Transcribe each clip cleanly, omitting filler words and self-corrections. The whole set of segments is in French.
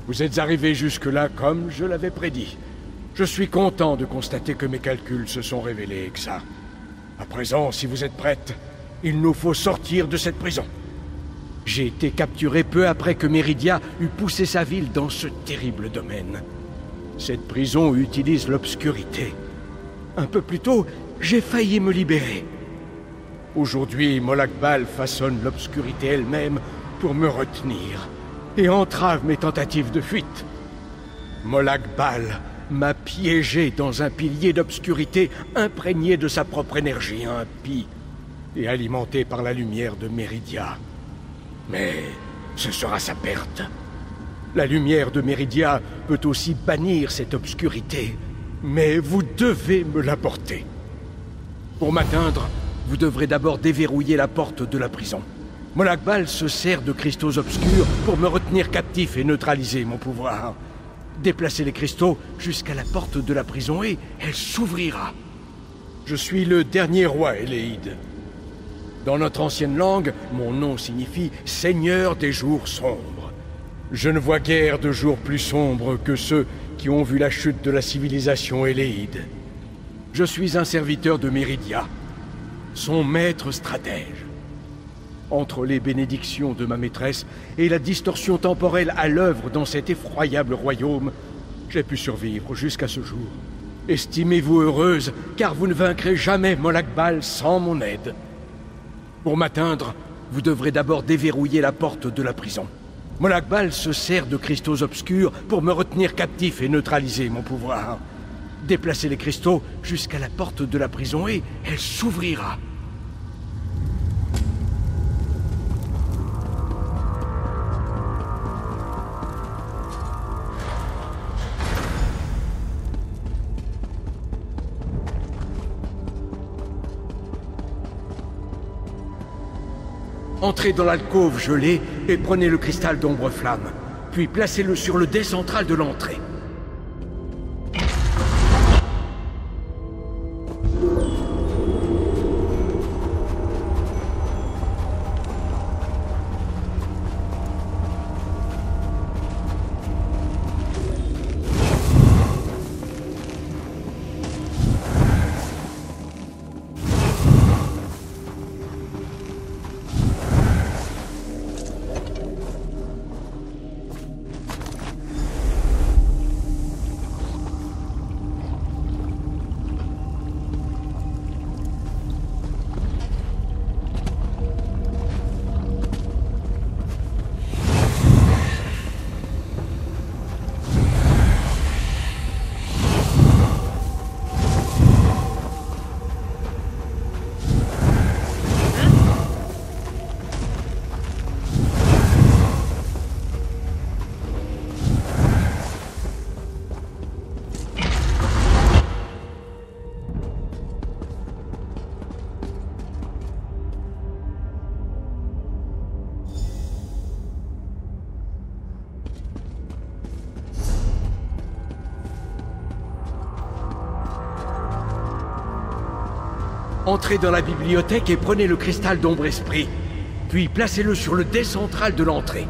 Vous êtes arrivé jusque-là comme je l'avais prédit. Je suis content de constater que mes calculs se sont révélés exacts. À présent, si vous êtes prête, il nous faut sortir de cette prison. J'ai été capturé peu après que Meridia eut poussé sa ville dans ce terrible domaine. Cette prison utilise l'obscurité. Un peu plus tôt, j'ai failli me libérer. Aujourd'hui, Molag Bal façonne l'obscurité elle-même pour me retenir et entrave mes tentatives de fuite. Molag Bal m'a piégé dans un pilier d'obscurité imprégné de sa propre énergie impie et alimenté par la lumière de Meridia. Mais ce sera sa perte. La lumière de Meridia peut aussi bannir cette obscurité, mais vous devez me l'apporter. Pour m'atteindre, vous devrez d'abord déverrouiller la porte de la prison. Molag Bal se sert de cristaux obscurs pour me retenir captif et neutraliser mon pouvoir. Déplacez les cristaux jusqu'à la porte de la prison et elle s'ouvrira. Je suis le dernier roi Eléide. Dans notre ancienne langue, mon nom signifie « Seigneur des jours sombres ». Je ne vois guère de jours plus sombres que ceux qui ont vu la chute de la civilisation Eléide. Je suis un serviteur de Meridia, son maître stratège. Entre les bénédictions de ma maîtresse et la distorsion temporelle à l'œuvre dans cet effroyable royaume, j'ai pu survivre jusqu'à ce jour. Estimez-vous heureuse, car vous ne vaincrez jamais Molag Bal sans mon aide. Pour m'atteindre, vous devrez d'abord déverrouiller la porte de la prison. Molag Bal se sert de cristaux obscurs pour me retenir captif et neutraliser mon pouvoir. Déplacez les cristaux jusqu'à la porte de la prison et elle s'ouvrira. Entrez dans l'alcôve gelée et prenez le cristal d'ombre-flamme. Puis placez-le sur le dé central de l'entrée. Entrez dans la bibliothèque et prenez le cristal d'ombre-esprit. Puis placez-le sur le dé central de l'entrée.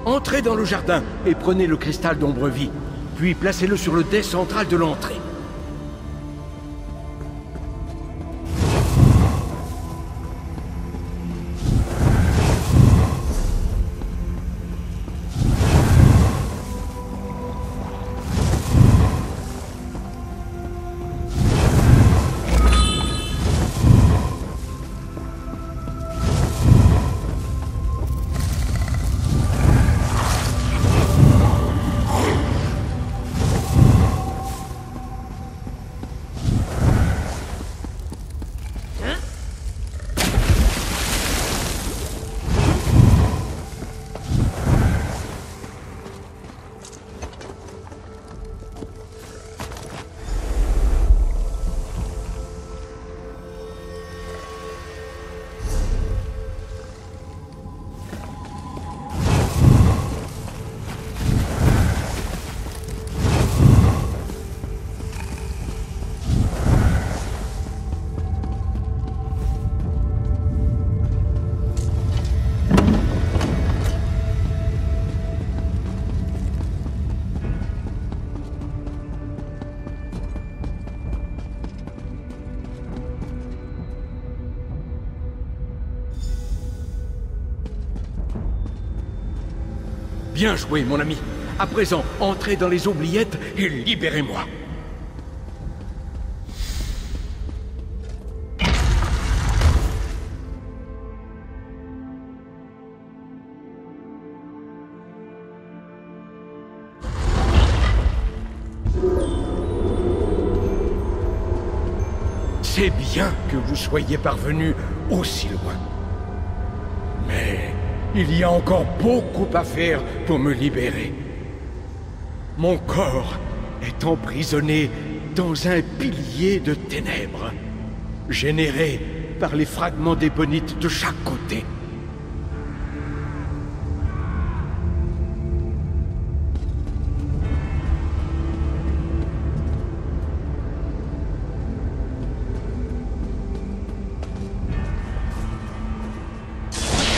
Entrez dans le jardin et prenez le cristal d'ombre-vie, puis placez-le sur le dais central de l'entrée. Bien joué, mon ami. À présent, entrez dans les oubliettes et libérez-moi. C'est bien que vous soyez parvenu aussi loin. Mais il y a encore beaucoup à faire pour me libérer. Mon corps est emprisonné dans un pilier de ténèbres, généré par les fragments d'ébonite de chaque côté.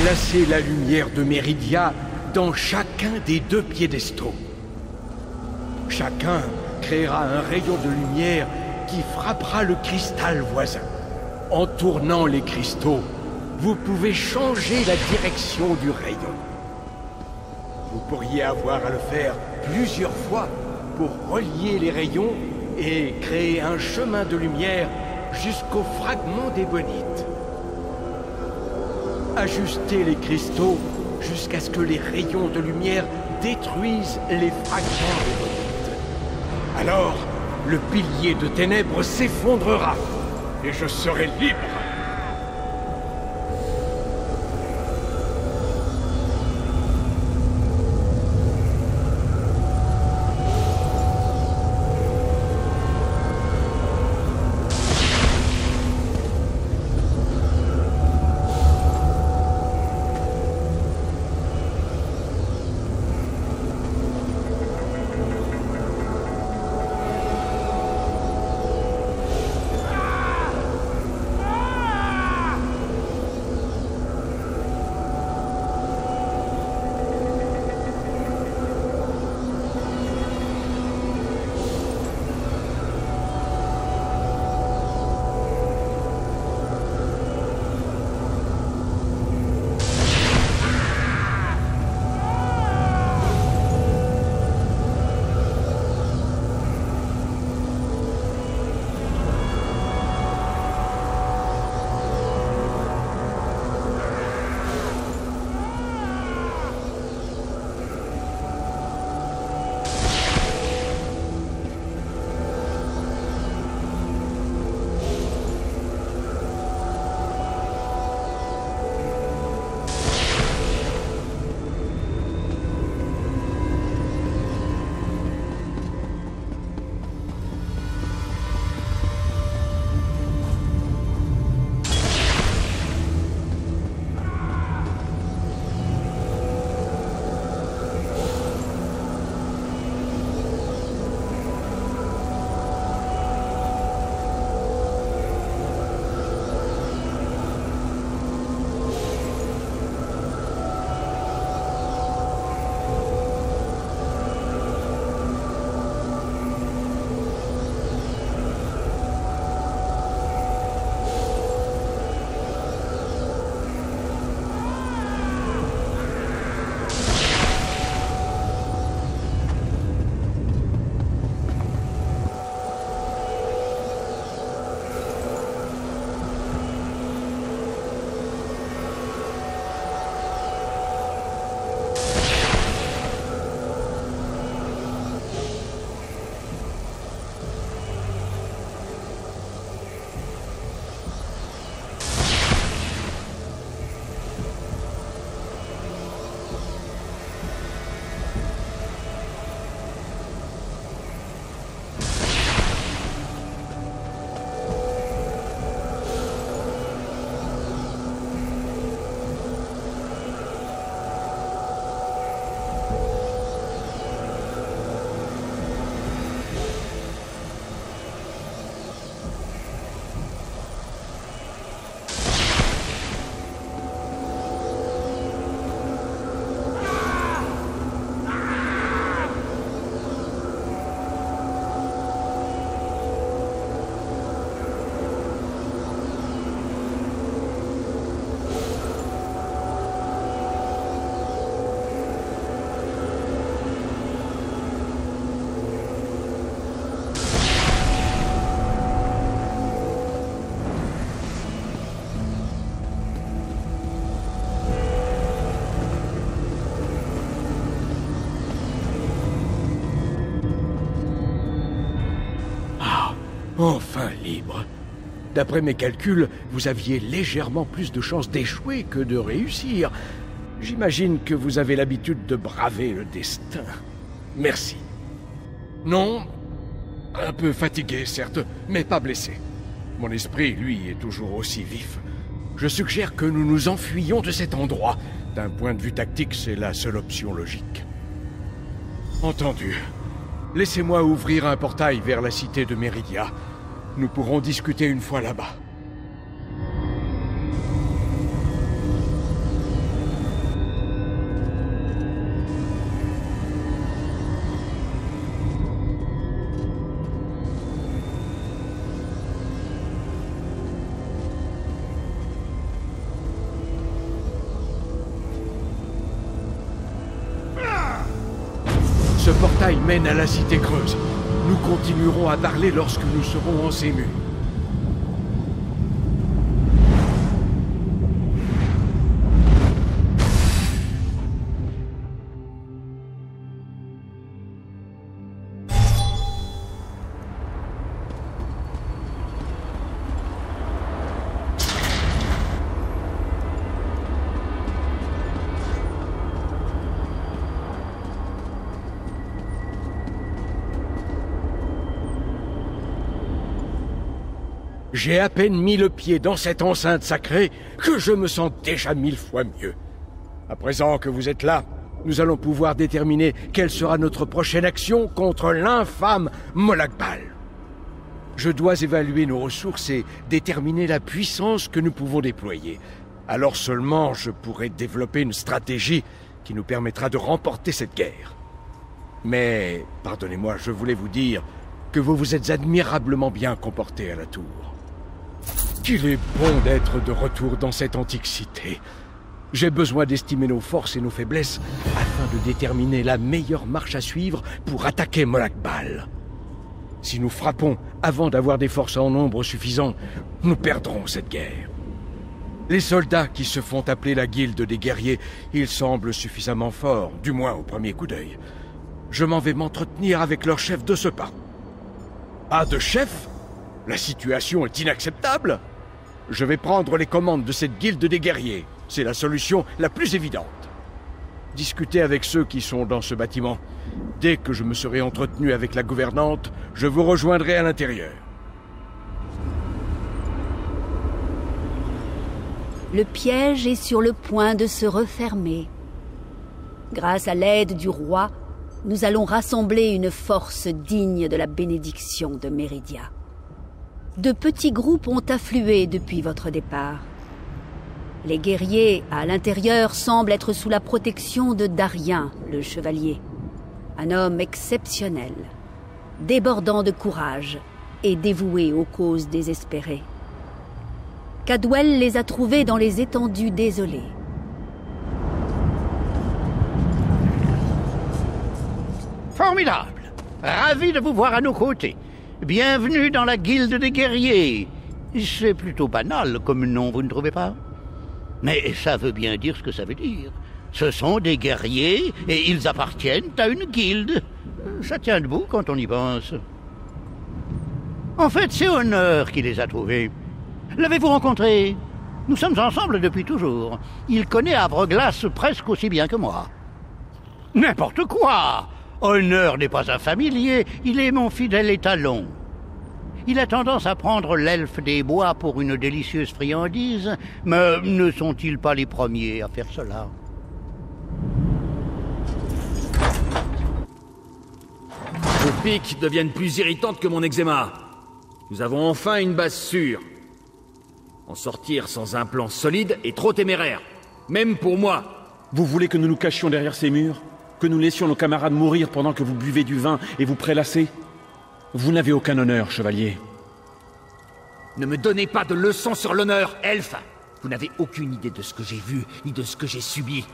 Placez la lumière de Méridia dans chacun des deux piédestaux. Chacun créera un rayon de lumière qui frappera le cristal voisin. En tournant les cristaux, vous pouvez changer la direction du rayon. Vous pourriez avoir à le faire plusieurs fois pour relier les rayons et créer un chemin de lumière jusqu'au fragment d'ébonite. Ajustez les cristaux jusqu'à ce que les rayons de lumière détruisent les fragments d'ébonite. Alors, le pilier de ténèbres s'effondrera et je serai libre. Enfin libre. D'après mes calculs, vous aviez légèrement plus de chances d'échouer que de réussir. J'imagine que vous avez l'habitude de braver le destin. Merci. Non, un peu fatigué, certes, mais pas blessé. Mon esprit, lui, est toujours aussi vif. Je suggère que nous nous enfuyions de cet endroit. D'un point de vue tactique, c'est la seule option logique. Entendu. Laissez-moi ouvrir un portail vers la cité de Meridia. Nous pourrons discuter une fois là-bas. Ce portail mène à la Cité Creuse. Nous continuerons à parler lorsque nous serons en ces murs. J'ai à peine mis le pied dans cette enceinte sacrée que je me sens déjà 1000 fois mieux. À présent que vous êtes là, nous allons pouvoir déterminer quelle sera notre prochaine action contre l'infâme Molakbal. Je dois évaluer nos ressources et déterminer la puissance que nous pouvons déployer. Alors seulement je pourrai développer une stratégie qui nous permettra de remporter cette guerre. Mais, pardonnez-moi, je voulais vous dire que vous vous êtes admirablement bien comporté à la tour. Qu'il est bon d'être de retour dans cette antique cité. J'ai besoin d'estimer nos forces et nos faiblesses afin de déterminer la meilleure marche à suivre pour attaquer Molakbal. Si nous frappons avant d'avoir des forces en nombre suffisant, nous perdrons cette guerre. Les soldats qui se font appeler la guilde des guerriers, ils semblent suffisamment forts, du moins au premier coup d'œil. Je m'en vais m'entretenir avec leur chef de ce pas. Pas de chef ? La situation est inacceptable. Je vais prendre les commandes de cette guilde des guerriers. C'est la solution la plus évidente. Discutez avec ceux qui sont dans ce bâtiment. Dès que je me serai entretenu avec la gouvernante, je vous rejoindrai à l'intérieur. Le piège est sur le point de se refermer. Grâce à l'aide du roi, nous allons rassembler une force digne de la bénédiction de Meridia. De petits groupes ont afflué depuis votre départ. Les guerriers à l'intérieur semblent être sous la protection de Darien, le chevalier. Un homme exceptionnel, débordant de courage et dévoué aux causes désespérées. Cadwell les a trouvés dans les étendues désolées. Formidable! Ravi de vous voir à nos côtés. Bienvenue dans la guilde des guerriers. C'est plutôt banal comme nom, vous ne trouvez pas? Mais ça veut bien dire ce que ça veut dire. Ce sont des guerriers et ils appartiennent à une guilde. Ça tient debout quand on y pense. En fait, c'est Honneur qui les a trouvés. L'avez-vous rencontré? Nous sommes ensemble depuis toujours. Il connaît Havre-Glace presque aussi bien que moi. N'importe quoi! Honneur n'est pas un familier, il est mon fidèle étalon. Il a tendance à prendre l'elfe des bois pour une délicieuse friandise, mais ne sont-ils pas les premiers à faire cela? Vos piques deviennent plus irritantes que mon eczéma. Nous avons enfin une base sûre. En sortir sans un plan solide est trop téméraire, même pour moi. Vous voulez que nous nous cachions derrière ces murs? Que nous laissions nos camarades mourir pendant que vous buvez du vin et vous prélassez? Vous n'avez aucun honneur, chevalier. Ne me donnez pas de leçons sur l'honneur, elfe. Vous n'avez aucune idée de ce que j'ai vu, ni de ce que j'ai subi.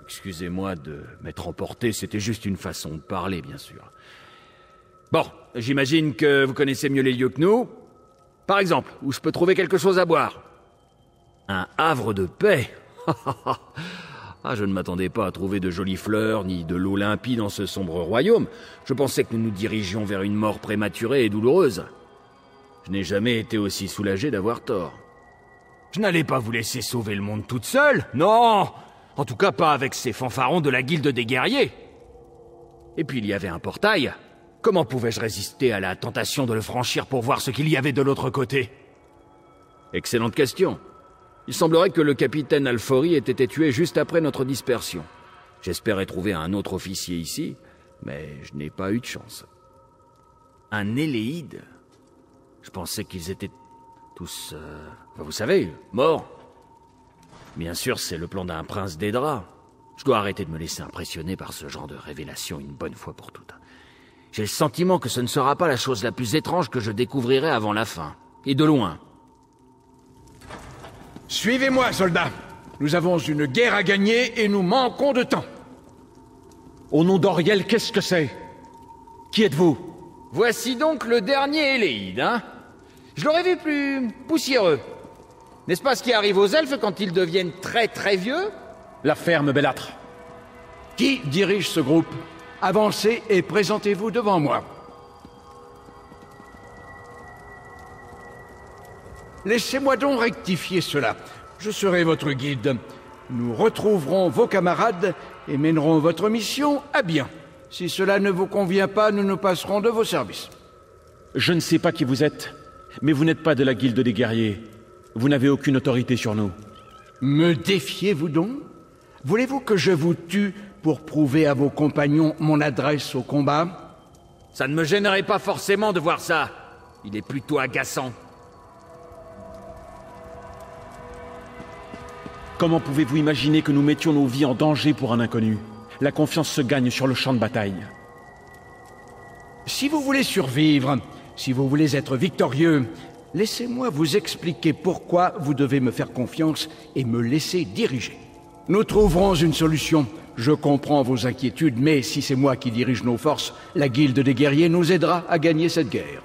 Excusez-moi de m'être emporté, c'était juste une façon de parler, bien sûr. Bon, j'imagine que vous connaissez mieux les lieux que nous. Par exemple, où je peux trouver quelque chose à boire. Un havre de paix. Ah, je ne m'attendais pas à trouver de jolies fleurs, ni de l'eau limpide dans ce sombre royaume. Je pensais que nous nous dirigions vers une mort prématurée et douloureuse. Je n'ai jamais été aussi soulagé d'avoir tort. Je n'allais pas vous laisser sauver le monde toute seule, non! En tout cas pas avec ces fanfarons de la guilde des guerriers. Et puis il y avait un portail. Comment pouvais-je résister à la tentation de le franchir pour voir ce qu'il y avait de l'autre côté? Excellente question. Il semblerait que le capitaine Alfori ait été tué juste après notre dispersion. J'espérais trouver un autre officier ici, mais je n'ai pas eu de chance. Un Éléide? Je pensais qu'ils étaient tous, vous savez, morts. Bien sûr, c'est le plan d'un prince des draps. Je dois arrêter de me laisser impressionner par ce genre de révélation une bonne fois pour toutes. J'ai le sentiment que ce ne sera pas la chose la plus étrange que je découvrirai avant la fin. Et de loin. Suivez-moi, soldats. Nous avons une guerre à gagner et nous manquons de temps. Au nom d'Auriel, qu'est-ce que c'est? Qui êtes-vous? Voici donc le dernier Éléide, hein? Je l'aurais vu plus poussiéreux. N'est-ce pas ce qui arrive aux elfes quand ils deviennent très très vieux? La ferme Belâtre. Qui dirige ce groupe? Avancez et présentez-vous devant moi. Laissez-moi donc rectifier cela. Je serai votre guide. Nous retrouverons vos camarades et mènerons votre mission à bien. Si cela ne vous convient pas, nous nous passerons de vos services. Je ne sais pas qui vous êtes, mais vous n'êtes pas de la guilde des guerriers. Vous n'avez aucune autorité sur nous. Me défiez-vous donc? Voulez-vous que je vous tue pour prouver à vos compagnons mon adresse au combat? Ça ne me gênerait pas forcément de voir ça. Il est plutôt agaçant. Comment pouvez-vous imaginer que nous mettions nos vies en danger pour un inconnu? La confiance se gagne sur le champ de bataille. Si vous voulez survivre, si vous voulez être victorieux, laissez-moi vous expliquer pourquoi vous devez me faire confiance et me laisser diriger. Nous trouverons une solution. Je comprends vos inquiétudes, mais si c'est moi qui dirige nos forces, la guilde des guerriers nous aidera à gagner cette guerre.